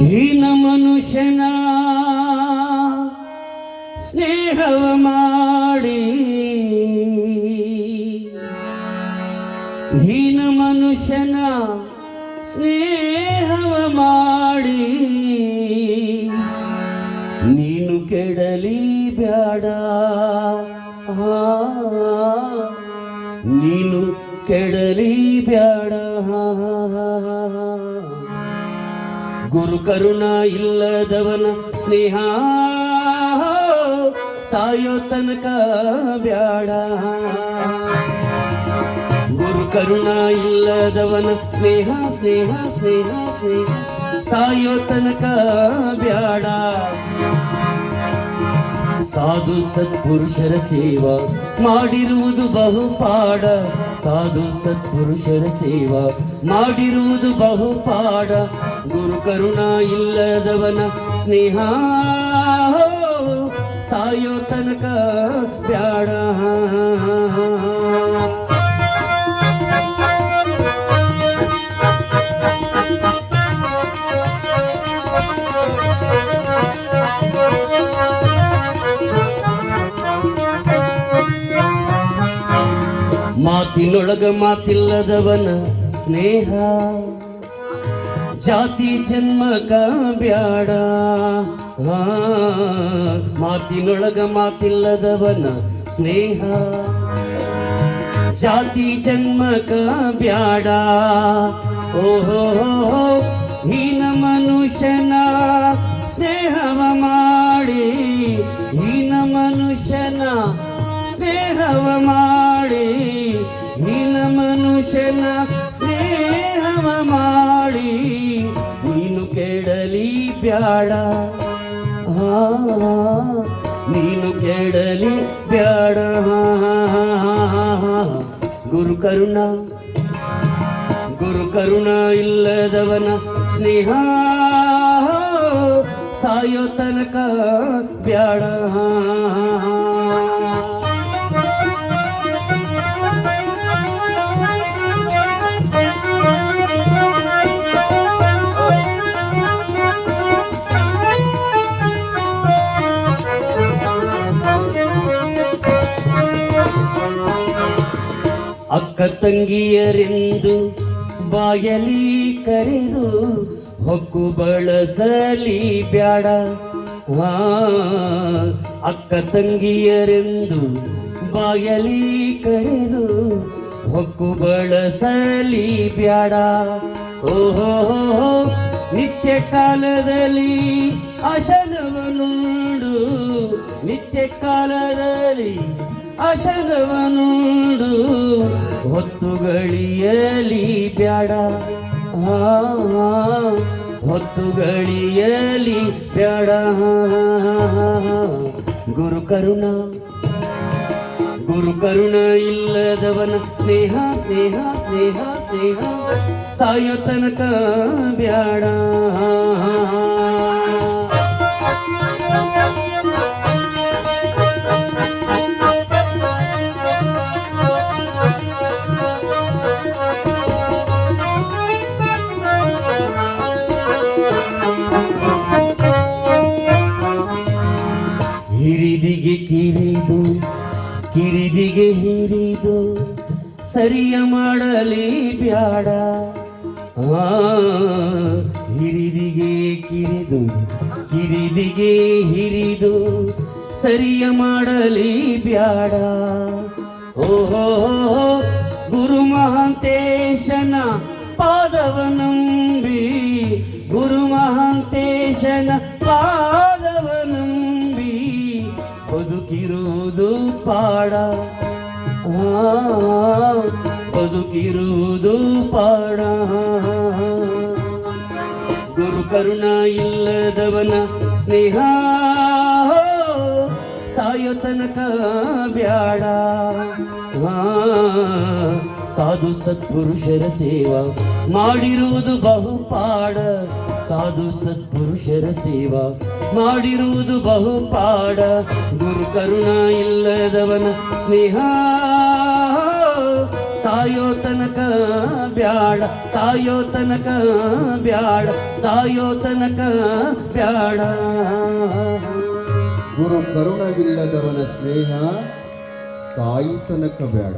ಹೀನ ಮನುಷ್ಯನ ಸ್ನೇಹವ ಮಾಡಿ, ಹೀನ ಮನುಷ್ಯನ ಸ್ನೇಹವ ಮಾಡಿ, ನೀನು ಕೆಡಲಿ ಬ್ಯಾಡ, ನೀನು ಕೆಡಲಿ ಬ್ಯಾಡ. ಗುರು ಕರುಣ ಇಲ್ಲದವನ ಸ್ನೇಹ ಸಾಯೋ ತನಕ ಬ್ಯಾಡ. ಗುರು ಕರುಣ ಇಲ್ಲದವನ ಸ್ನೇಹ ಸ್ನೇಹ ಸ್ನೇಹ ಸ್ನೇಹ ಸಾಯೋ ತನಕ ಬ್ಯಾಡ. ಸಾಧು ಸತ್ಪುರುಷರ ಸೇವಾ ಮಾಡಿರುವುದು ಬಹುಪಾಡ, ಸಾಧು ಸತ್ಪುರುಷರ ಸೇವಾ ಮಾಡಿರುವುದು ಬಹುಪಾಡ. ಗುರು ಕರುಣ ಇಲ್ಲದವನ ಸ್ನೇಹ ಸಾಯೋ ತನಕ ಬ್ಯಾಡ. ಮಾತಿನೊಳಗ ಮಾತಿಲ್ಲದವನ ಸ್ನೇಹ ಜಾತಿ ಜನ್ಮಕ ಬ್ಯಾಡ. ಮಾತಿನೊಳಗ ಮಾತಿಲ್ಲದವನ ಸ್ನೇಹ ಜಾತಿ ಜನ್ಮಕ ಬ್ಯಾಡ. ಓಹೋ ಹೀನ ಮನುಷ್ಯನ ಸ್ನೇಹವ ಮಾಡಿ, ಹೀನ ಮನುಷ್ಯನ ಸ್ನೇಹವ ಮಾಡಿ, ಹೀನ ಮನುಷ್ಯನ ಸ್ನೇಹವ ಮಾಡಿ, ನೀನು ಕೆಡಲಿ ಬ್ಯಾಡ, ನೀನು ಕೆಡಲಿ ಬ್ಯಾಡ. ಗುರು ಕರುಣ, ಗುರು ಕರುಣ ಇಲ್ಲದವನ ಸ್ನೇಹ ಸಾಯೋ ತನಕ ಬ್ಯಾಡ. ಅಕ್ಕ ತಂಗಿಯರೆಂದು ಬಾಯಲಿ ಕರೆದು ಹೊಕ್ಕು ಬಳಸಲಿ ಬ್ಯಾಡ. ಅಕ್ಕ ತಂಗಿಯರೆಂದು ಬಾಯಲಿ ಕರೆದು ಹೊಕ್ಕು ಬಳಸಲಿ ಬ್ಯಾಡ. ಓಹೋ ನಿತ್ಯ ಕಾಲದಲ್ಲಿ ಅಶನವನುಂಡು, ನಿತ್ಯ ಕಾಲದಲ್ಲಿ ಅಶನವನುಂಡು, ಹೊತ್ತುಗಳಿಯಲಿ ಬ್ಯಾಡ, ಹೊತ್ತುಗಳಿಯಲಿ ಬ್ಯಾಡ. ಗುರು ಕರುಣ, ಗುರು ಕರುಣ ಇಲ್ಲದವನ ಸ್ನೇಹ ಸ್ನೇಹ ಸ್ನೇಹ ಸ್ನೇಹ ಸಾಯೋ ತನಕ ಬ್ಯಾಡ. ಹಿರಿದಿಗೆ ಕಿರಿದು, ಕಿರಿದಿಗೆ ಹಿರಿದು ಸರಿಯ ಮಾಡಲಿ ಬ್ಯಾಡ. ಹಿರಿದಿಗೆ ಕಿರಿದು, ಕಿರಿದಿಗೆ ಹಿರಿದು ಸರಿಯ ಮಾಡಲಿ ಬ್ಯಾಡ. ಓಹೋ ಗುರು ಮಹಾಂತೇಶನ ಪಾದವ ನಂಬಿ, ಗುರು ಮಹಾಂತೇಶನ ಪಾದವ ನಂಬಿ ಬದುಕಿರುವುದು ಪಾಡ, ಬದುಕಿರುವುದು ಪಾಡ. ಗುರು ಕರುಣ ಇಲ್ಲದವನ ಸ್ನೇಹ ಸಾಯೋ ತನಕ ಬ್ಯಾಡ. ಸಾಧು ಸತ್ಪುರುಷರ ಸೇವಾ ಮಾಡಿರುವುದು ಬಹುಪಾಡ, ಸಾಧು ಸತ್ಪುರುಷರ ಸೇವಾ ಮಾಡಿರುವುದು ಬಹುಪಾಡ. ಗುರು ಕರುಣ ಇಲ್ಲದವನ ಸ್ನೇಹ ಸಾಯೋ ತನಕ ಬ್ಯಾಡ ಸಾಯೋ ತನಕ ಬ್ಯಾಡ ಸಾಯೋ ತನಕ ಬ್ಯಾಡ ಗುರು ಕರುಣವಿಲ್ಲದವನ ಸ್ನೇಹ ಸಾಯುತನಕ ಬೇಡ.